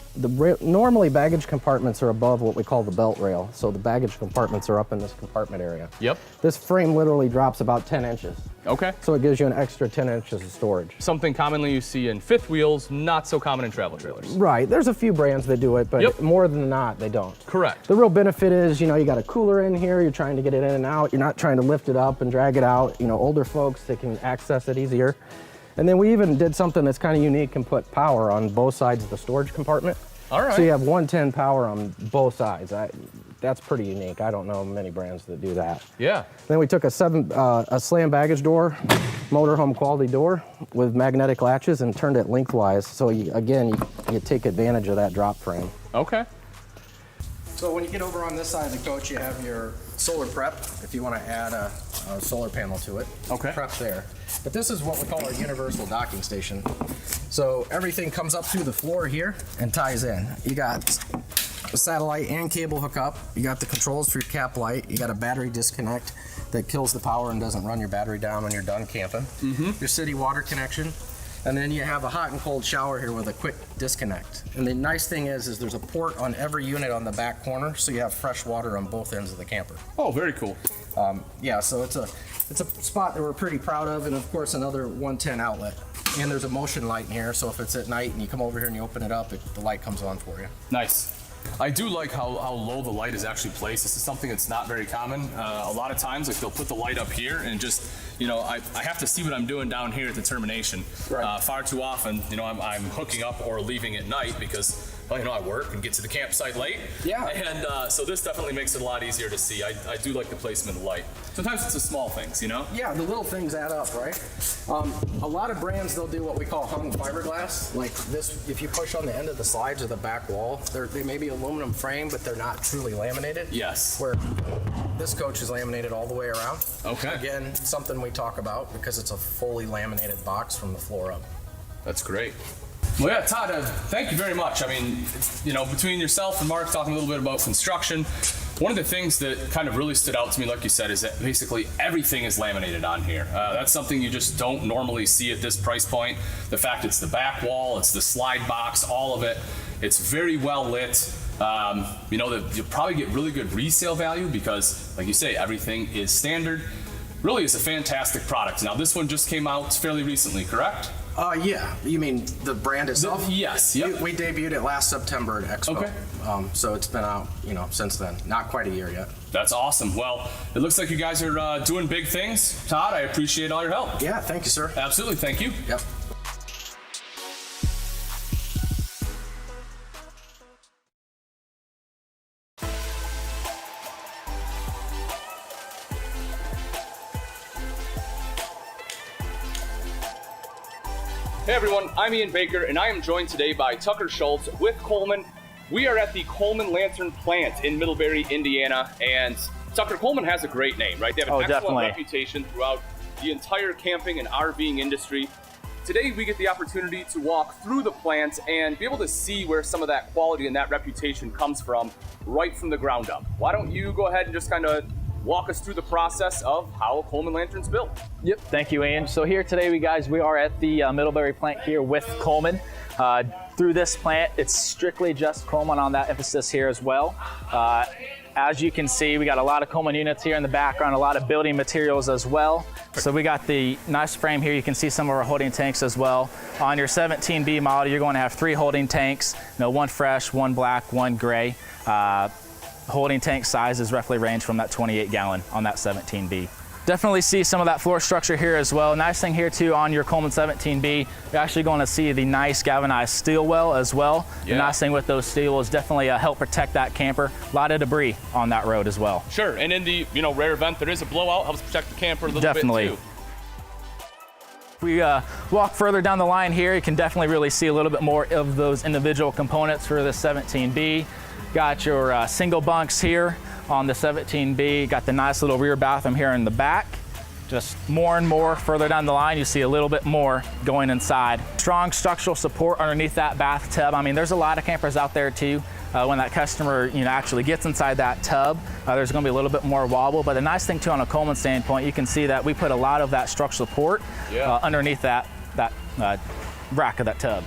normally baggage compartments are above what we call the belt rail. So the baggage compartments are up in this compartment area. Yep. This frame literally drops about 10 inches. Okay. So it gives you an extra 10 inches of storage. Something commonly you see in fifth wheels, not so common in travel trailers. Right, there's a few brands that do it, but Yep. more than not, they don't. Correct. The real benefit is, you know, you got a cooler in here, you're trying to get it in and out, you're not trying to lift it up and drag it out. You know, older folks, they can access it easier. And then we even did something that's kind of unique and put power on both sides of the storage compartment. All right. So you have 110 power on both sides. That's pretty unique. I don't know many brands that do that. Yeah. Then we took a slam baggage door, motorhome quality door with magnetic latches and turned it lengthwise. So you take advantage of that drop frame. Okay. So when you get over on this side of the coach, you have your solar prep, if you want to add a solar panel to it. Okay. Prep there. But this is what we call our universal docking station. So everything comes up through the floor here and ties in. You got a satellite and cable hookup. You got the controls for your cap light. You got a battery disconnect that kills the power and doesn't run your battery down when you're done camping. Your city water connection. And then you have a hot and cold shower here with a quick disconnect. And the nice thing is there's a port on every unit on the back corner, so you have fresh water on both ends of the camper. Oh, very cool. Yeah, so it's a spot that we're pretty proud of, and of course another 110 outlet. And there's a motion light in here, so if it's at night and you come over here and you open it up, the light comes on for you. Nice. I do like how low the light is actually placed. This is something that's not very common. A lot of times, like, they'll put the light up here and just, you know, I have to see what I'm doing down here at the termination. Right. Far too often, you know, I'm hooking up or leaving at night because, well, you know, I work and get to the campsite late. Yeah. And so this definitely makes it a lot easier to see. I do like the placement of the light. Sometimes it's the small things, you know? Yeah, the little things add up, right? A lot of brands, they'll do what we call hung fiberglass. Like this, if you push on the end of the slides or the back wall, they may be aluminum frame, but they're not truly laminated. Yes. Where this coach is laminated all the way around. Okay. Again, something we talk about because it's a fully laminated box from the floor up. That's great. Well, yeah, Todd, thank you very much. I mean, you know, between yourself and Mark talking a little bit about construction, one of the things that kind of really stood out to me, like you said, is that basically everything is laminated on here. That's something you just don't normally see at this price point. The fact it's the back wall, it's the slide box, all of it. It's very well lit. You know, you'll probably get really good resale value because, like you say, everything is standard. Really is a fantastic product. Now, this one just came out fairly recently, correct? Yeah. You mean the brand itself? Yes. Yep. We debuted it last September at Expo. Okay. So it's been out, you know, since then. Not quite a year yet. That's awesome. Well, it looks like you guys are doing big things. Todd, I appreciate all your help. Yeah. Thank you, sir. Absolutely. Thank you. Yep. Hey everyone, I'm Ian Baker, and I am joined today by Tucker Schultz with Coleman. We are at the Coleman Lantern plant in Middlebury, Indiana, and Tucker, Coleman has a great name, right? They have an excellent reputation throughout the entire camping and RVing industry. Today we get the opportunity to walk through the plant and be able to see where some of that quality and that reputation comes from right from the ground up. Why don't you go ahead and just kind of walk us through the process of how a Coleman Lantern's built. Yep, thank you, Ian. So here today, we are at the Middlebury plant here with Coleman. Through this plant, it's strictly just Coleman on that emphasis here as well. As you can see, we got a lot of Coleman units here in the background, a lot of building materials as well. So we got the nice frame here. You can see some of our holding tanks as well. On your 17B model, you're going to have 3 holding tanks, one fresh, 1 black, 1 gray. Holding tank sizes roughly range from that 28 gallon on that 17B. Definitely see some of that floor structure here as well. Nice thing here too on your Coleman 17B, you're actually going to see the nice galvanized steel well as well. Yeah. The nice thing with those steel is definitely help protect that camper. A lot of debris on that road as well. Sure, and in the rare event there is a blowout, helps protect the camper a little definitely. bit too. If we walk further down the line here, you can definitely really see a little bit more of those individual components for the 17B. Got your single bunks here on the 17B. Got the nice little rear bathroom here in the back. Just more and more further down the line, you see a little bit more going inside. Strong structural support underneath that bathtub. I mean, there's a lot of campers out there too. When that customer actually gets inside that tub, there's going to be a little bit more wobble. But the nice thing too on a Coleman standpoint, you can see that we put a lot of that structural support underneath that rack of that tub.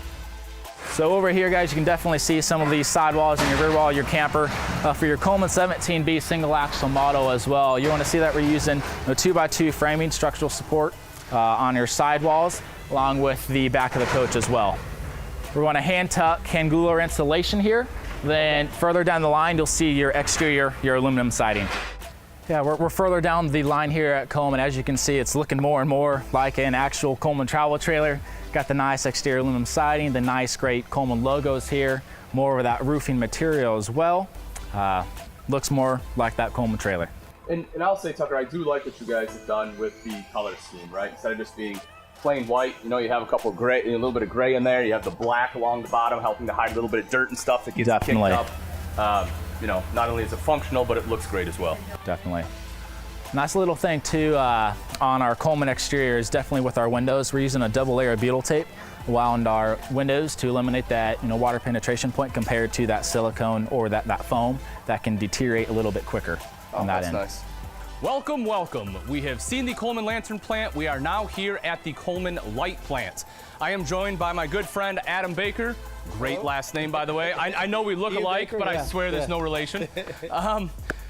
So over here, guys, you can definitely see some of these sidewalls in your rear wall of your camper. For your Coleman 17B single axle model as well, you want to see that we're using a 2x2 framing structural support on your sidewalls, along with the back of the coach as well. We're going to hand tuck, hand glue our insulation here. Then further down the line, you'll see your exterior, your aluminum siding. Yeah, we're further down the line here at Coleman. As you can see, it's looking more and more like an actual Coleman travel trailer. Got the nice exterior aluminum siding, the nice great Coleman logos here, more of that roofing material as well. Looks more like that Coleman trailer. And I'll say, Tucker, I do like what you guys have done with the color scheme, right? Instead of just being plain white, you know, you have a couple of gray, a little bit of gray in there. You have the black along the bottom, helping to hide a little bit of dirt and stuff that gets kicked up. You know, not only is it functional, but it looks great as well. Definitely. Nice little thing too on our Coleman exterior is definitely with our windows. We're using a double layer of butyl tape around our windows to eliminate that, you know, water penetration point compared to that silicone or that foam that can deteriorate a little bit quicker on that end. Nice. Welcome, welcome. We have seen the Coleman lantern plant. We are now here at the Coleman light plant. I am joined by my good friend Adam Baker. Great last name, by the way. I know we look alike, but I swear there's no relation.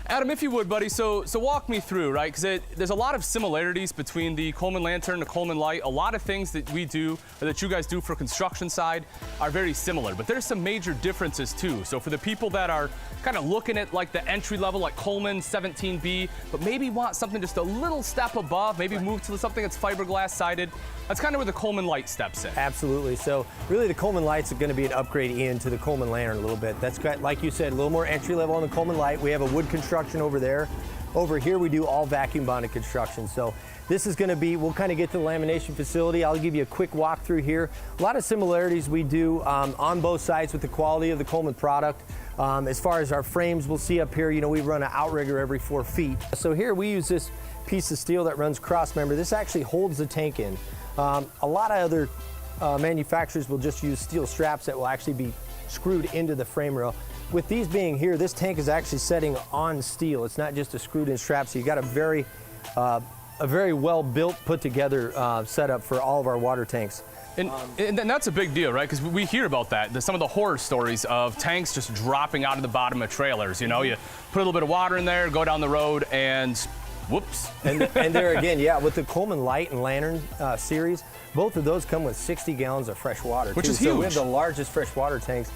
Adam, if you would, buddy, so walk me through, right? Because there's a lot of similarities between the Coleman lantern and the Coleman light. A lot of things that we do, or that you guys do for construction side, are very similar, but there's some major differences too. So for the people that are kind of looking at like the entry level, like Coleman 17B, but maybe want something just a little step above, maybe move to something that's fiberglass sided, that's kind of where the Coleman light steps in. Absolutely. So really the Coleman light's going to be an upgrade, Ian, to the Coleman lantern a little bit. That's got, like you said, a little more entry level on the Coleman light. We have a wood construction over there. Over here we do all vacuum bonded construction. So this is going to be, we'll kind of get to the lamination facility. I'll give you a quick walk through here. A lot of similarities we do on both sides with the quality of the Coleman product. As far as our frames, we'll see up here, you know, we run an outrigger every 4 feet. So here we use this piece of steel that runs cross member. This actually holds the tank in. A lot of other manufacturers will just use steel straps that will actually be screwed into the frame rail. With these being here, this tank is actually setting on steel. It's not just a screwed in strap, so you got a very well built, put together setup for all of our water tanks. And that's a big deal, right? Because we hear about that. Some of the horror stories of tanks just dropping out of the bottom of trailers. You know, you put a little bit of water in there, go down the road, and whoops. And there again, yeah, with the Coleman Light and Lantern series, both of those come with 60 gallons of fresh water. Which is huge. So we have the largest fresh water tanks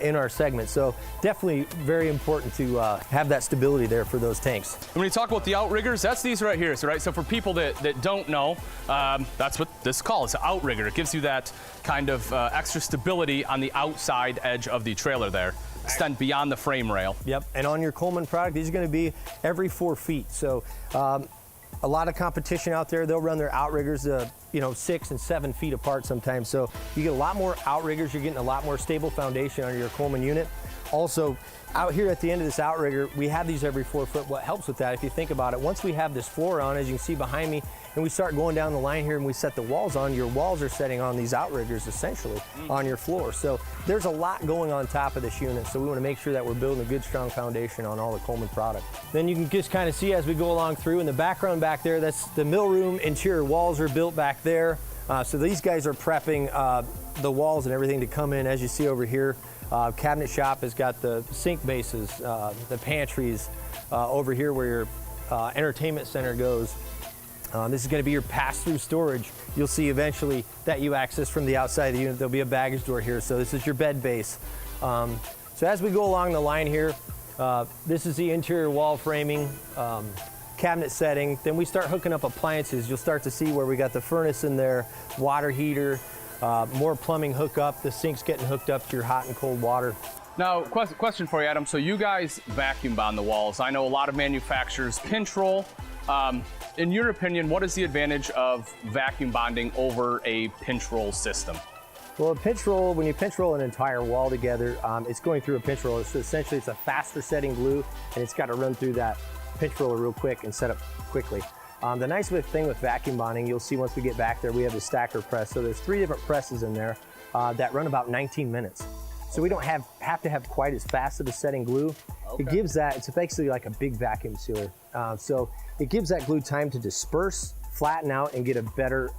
in our segment. So definitely very important to have that stability there for those tanks. And when you talk about the Outriggers, that's these right here. So, right, so for people that don't know, that's what this is called. It's an Outrigger. It gives you that kind of extra stability on the outside edge of the trailer there. Extend beyond the frame rail. Yep, and on your Coleman product, these are going to be every 4 feet. So a lot of competition out there. They'll run their Outriggers, 6 and 7 feet apart sometimes. So you get a lot more Outriggers. You're getting a lot more stable foundation on your Coleman unit. Also, out here at the end of this Outrigger, we have these every 4 foot. What helps with that, if you think about it, once we have this floor on, as you can see behind me, and we start going down the line here and we set the walls on, your walls are setting on these Outriggers essentially on your floor. So there's a lot going on top of this unit. So we want to make sure that we're building a good, strong foundation on all the Coleman product. Then you can just kind of see as we go along through in the background back there, that's the mill room. Interior walls are built back there. So these guys are prepping the walls and everything to come in, as you see over here. Cabinet shop has got the sink bases, the pantries over here where your entertainment center goes. This is going to be your pass-through storage. You'll see eventually that you access from the outside of the unit. There'll be a baggage door here. So this is your bed base. So as we go along the line here, this is the interior wall framing, cabinet setting. Then we start hooking up appliances. You'll start to see where we got the furnace in there, water heater, more plumbing hookup. The sink's getting hooked up to your hot and cold water. Now, question for you, Adam. So you guys vacuum bond the walls. I know a lot of manufacturers pinch roll. In your opinion, what is the advantage of vacuum bonding over a pinch roll system? Well, a pinch roll, when you pinch roll an entire wall together, it's going through a pinch roller. So essentially it's a faster setting glue, and it's got to run through that pinch roller real quick and set up quickly. The nice thing with vacuum bonding, you'll see once we get back there, we have the stacker press. So there's 3 different presses in there that run about 19 minutes. So we don't have to have quite as fast of a setting glue. Okay. It gives that, it's basically like a big vacuum sealer. So it gives that glue time to disperse, flatten out, and get a better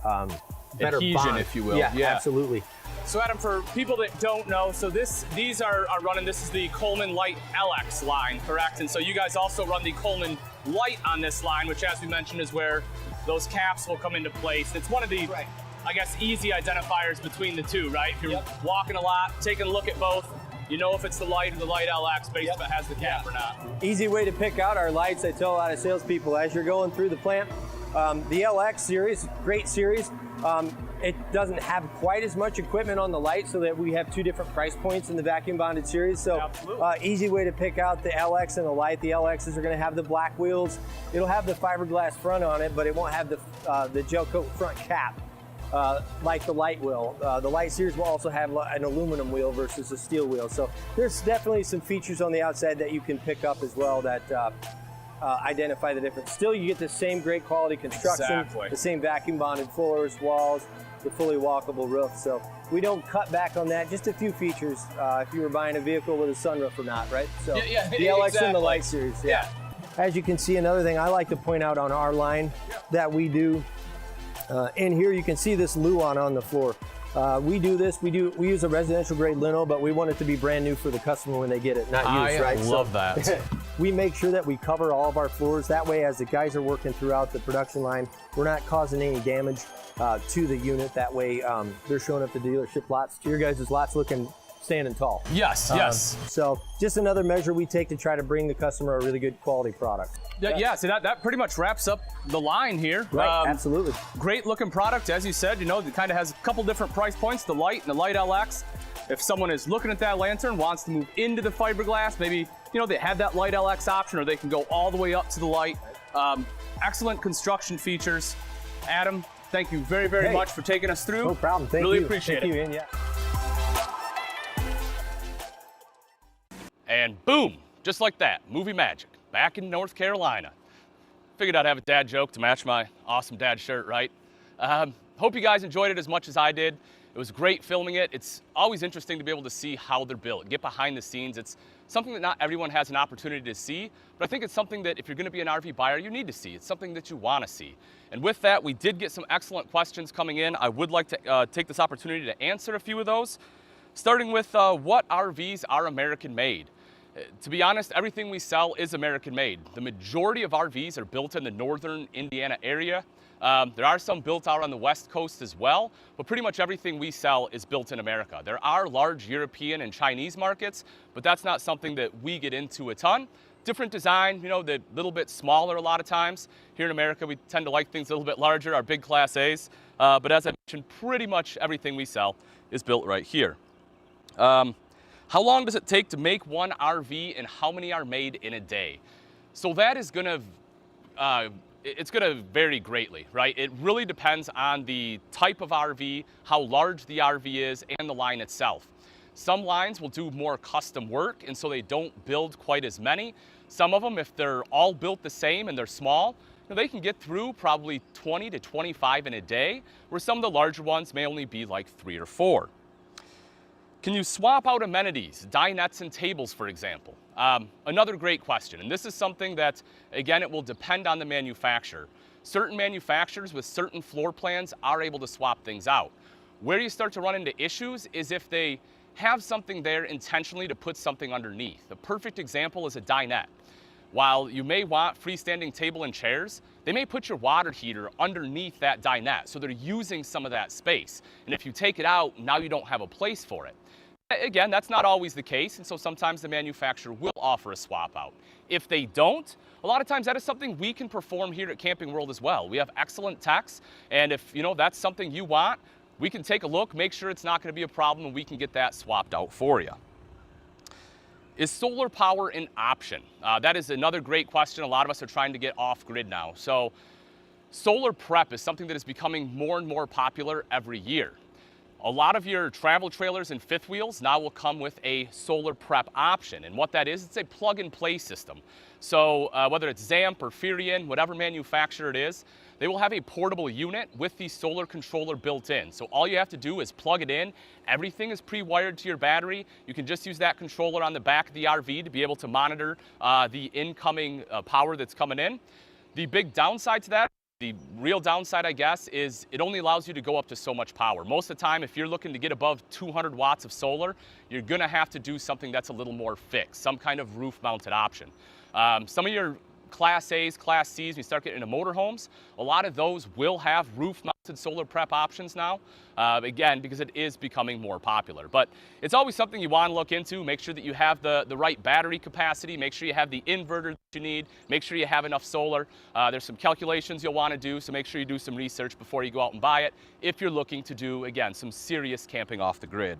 adhesion, bond. if you will. Yeah, absolutely. So Adam, for people that don't know, so these are running, this is the Coleman Light LX line, correct? And so you guys also run the Coleman Light on this line, which as we mentioned is where those caps will come into place. It's one of the, I guess, easy identifiers between the two, right? If you're walking a lot, taking a look at both, you know if it's the Light or the Light LX based if it has the cap or not. Easy way to pick out our lights. I tell a lot of salespeople as you're going through the plant, The LX series, great series. It doesn't have quite as much equipment on the light, so that we have two different price points in the vacuum bonded series. So easy way to pick out the LX and the light. The LXs are going to have the black wheels. It'll have the fiberglass front on it, but it won't have the gel coat front cap like the light will. The light series will also have an aluminum wheel versus a steel wheel. So there's definitely some features on the outside that you can pick up as well that identify the difference. Still, you get the same great quality construction, the same vacuum bonded floors, walls, the fully walkable roof. So we don't cut back on that. Just a few features if you were buying a vehicle with a sunroof or not, right? So the LX and the light series. Yeah. As you can see, another thing I like to point out on our line that we do. In here, you can see this Luan on the floor. We do this. We use a residential grade lino, but we want it to be brand new for the customer when they get it, not used, right? I love that. We make sure that we cover all of our floors. That way, as the guys are working throughout the production line, we're not causing any damage to the unit. That way, they're showing up the dealership lots, to your guys' lots looking standing tall. Yes, yes. So just another measure we take to try to bring the customer a really good quality product. Yeah, so that pretty much wraps up the line here. Right, absolutely. Great looking product, as you said, it kind of has a couple different price points, the light and the light LX. If someone is looking at that lantern, wants to move into the fiberglass, maybe, they have that light LX option, or they can go all the way up to the light. Excellent construction features. Adam, thank you very, very much for taking us through. No problem, thank you. Really appreciate it. Thank you, Ian, yeah. And boom, just like that, movie magic, back in North Carolina. Figured I'd have a dad joke to match my awesome dad shirt, right? Hope you guys enjoyed it as much as I did. It was great filming it. It's always interesting to be able to see how they're built, get behind the scenes. It's something that not everyone has an opportunity to see, but I think it's something that if you're gonna be an RV buyer, you need to see. It's something that you wanna see. And with that, we did get some excellent questions coming in. I would like to take this opportunity to answer a few of those, starting with what RVs are American-made? To be honest, everything we sell is American-made. The majority of RVs are built in the northern Indiana area. There are some built out on the West Coast as well, but pretty much everything we sell is built in America. There are large European and Chinese markets, but that's not something that we get into a ton. Different design, they're a little bit smaller a lot of times. Here in America, we tend to like things a little bit larger, our big Class A's. But as I mentioned, pretty much everything we sell is built right here. How long does it take to make one RV, and how many are made in a day? So that is gonna, it's gonna vary greatly, right? It really depends on the type of RV, how large the RV is, and the line itself. Some lines will do more custom work, and so they don't build quite as many. Some of them, if they're all built the same and they're small, they can get through probably 20 to 25 in a day, where some of the larger ones may only be like 3 or 4. Can you swap out amenities, dinettes and tables, for example? Another great question, and this is something that, again, it will depend on the manufacturer. Certain manufacturers with certain floor plans are able to swap things out. Where you start to run into issues is if they have something there intentionally to put something underneath. The perfect example is a dinette. While you may want freestanding table and chairs, they may put your water heater underneath that dinette, so they're using some of that space. And if you take it out, now you don't have a place for it. Again, that's not always the case, and so sometimes the manufacturer will offer a swap out. If they don't, a lot of times that is something we can perform here at Camping World as well. We have excellent techs, and if that's something you want, we can take a look, make sure it's not going to be a problem, and we can get that swapped out for you. Is solar power an option? That is another great question. A lot of us are trying to get off grid now. So solar prep is something that is becoming more and more popular every year. A lot of your travel trailers and fifth wheels now will come with a solar prep option. And what that is, it's a plug-and-play system. So whether it's Zamp or Furion, whatever manufacturer it is, they will have a portable unit with the solar controller built in. So all you have to do is plug it in. Everything is pre-wired to your battery. You can just use that controller on the back of the RV to be able to monitor the incoming power that's coming in. The big downside to that, the real downside, I guess, is it only allows you to go up to so much power. Most of the time, if you're looking to get above 200 watts of solar, you're gonna have to do something that's a little more fixed, some kind of roof-mounted option. Some of your Class A's, Class C's, when you start getting into motorhomes, a lot of those will have roof-mounted solar prep options now, again, because it is becoming more popular. But it's always something you want to look into. Make sure that you have the right battery capacity. Make sure you have the inverter that you need. Make sure you have enough solar. There's some calculations you'll want to do, so make sure you do some research before you go out and buy it if you're looking to do, again, some serious camping off the grid.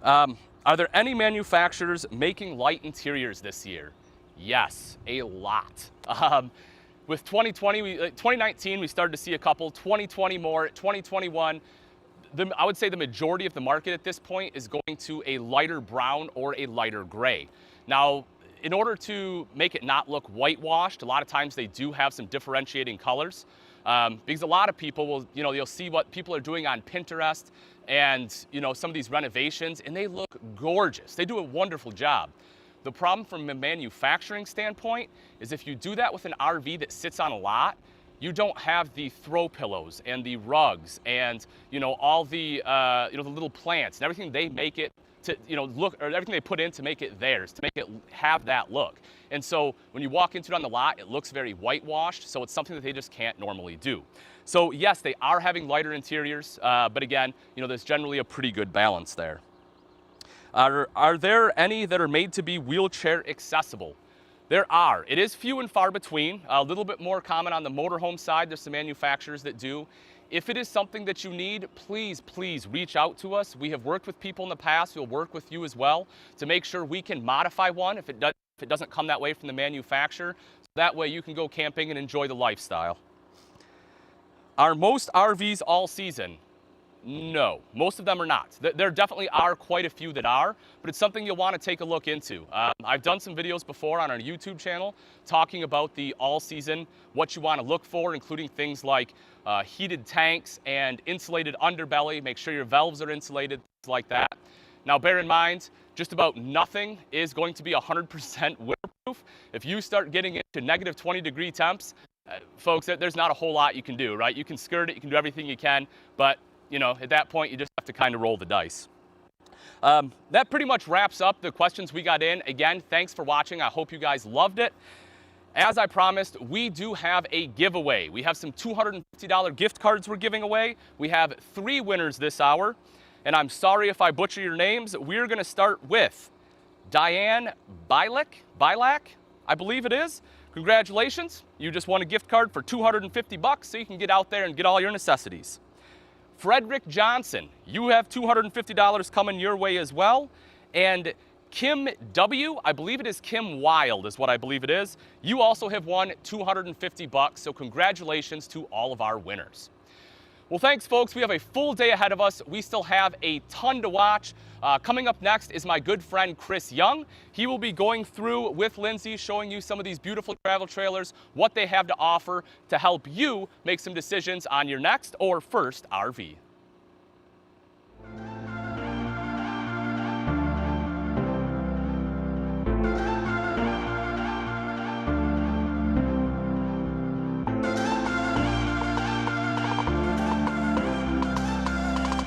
Are there any manufacturers making light interiors this year? Yes, a lot. With 2019, we started to see a couple. 2020 more. 2021, I would say the majority of the market at this point is going to a lighter brown or a lighter gray. Now, in order to make it not look whitewashed, a lot of times they do have some differentiating colors. Because a lot of people will, you'll see what people are doing on Pinterest and, some of these renovations, and they look gorgeous. They do a wonderful job. The problem from a manufacturing standpoint is if you do that with an RV that sits on a lot, you don't have the throw pillows and the rugs and, all the, the little plants and everything they make it to, look, or everything they put in to make it theirs, to make it have that look. And so when you walk into it on the lot, it looks very whitewashed, so it's something that they just can't normally do. So yes, they are having lighter interiors, but again, there's generally a pretty good balance there. Are there any that are made to be wheelchair accessible? There are. It is few and far between. A little bit more common on the motorhome side. There's some manufacturers that do. If it is something that you need, please, please reach out to us. We have worked with people in the past. We'll work with you as well to make sure we can modify one if it doesn't come that way from the manufacturer. So that way you can go camping and enjoy the lifestyle. Are most RVs all season? No, most of them are not. There definitely are quite a few that are, but it's something you'll want to take a look into. I've done some videos before on our YouTube channel talking about the all-season, what you want to look for, including things like heated tanks and insulated underbelly. Make sure your valves are insulated, things like that. Now, bear in mind, just about nothing is going to be 100% weatherproof. If you start getting into negative 20-degree temps, folks, there's not a whole lot you can do, right? You can skirt it, you can do everything you can, but at that point, you just have to kind of roll the dice. That pretty much wraps up the questions we got in. Again, thanks for watching. I hope you guys loved it. As I promised, we do have a giveaway. We have some $250 gift cards we're giving away. We have 3 winners this hour. And I'm sorry if I butcher your names. We're going to start with Diane Bilak, I believe it is. Congratulations. You just won a gift card for $250 so you can get out there and get all your necessities. Frederick Johnson, you have $250 coming your way as well. And Kim W., I believe it is Kim Wild is what I believe it is. You also have won $250, so congratulations to all of our winners. Well, thanks, folks. We have a full day ahead of us. We still have a ton to watch. Coming up next is my good friend Chris Young. He will be going through with Lindsay, showing you some of these beautiful travel trailers, what they have to offer to help you make some decisions on your next or first RV.